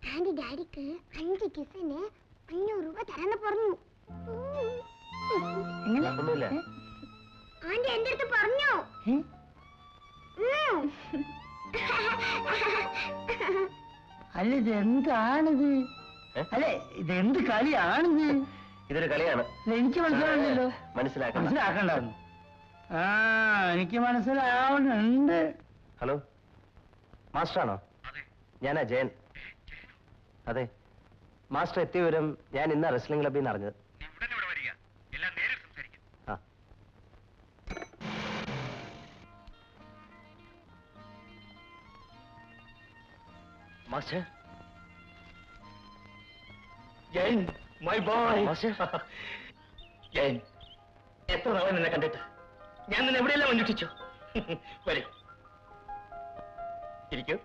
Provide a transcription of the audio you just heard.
Anti ഡാഡിക്ക് 5 കിസിന് 500 രൂപ തരാന്ന് പറഞ്ഞു. ആന്റി എന്റെ അടുത്ത് പറഞ്ഞു. അല്ല ഇതെന്താണിത്? അല്ലെ ഇതെന്ത് കളിയാണിത്? ഇതൊരു കളിയാണ്. എനിക്ക് മനസ്സിലാവുന്നില്ലല്ലോ. മനസ്സിലാക്കണ്ടായിരുന്നു. ആ എനിക്ക് മനസ്സിലാവുന്നുണ്ട്. ഹലോ മാസ്റ്ററാണോ? ഞാനാ ജയൻ. അതെ മാസ്റ്റർ എത്തിയ വിവരം ഞാൻ ഇന്ന് റെസ്ലിംഗ് ക്ലബിൽ നിന്ന് അറിഞ്ഞത്. ആ master Jayan my boy. Jayan എത്ര നാളെ നിന്നെ കണ്ടിട്ട്. ഞാൻ നിന്നെ എവിടെയെല്ലാം അന്വേഷിച്ചു. വരൂ ഇരിക്കൂ.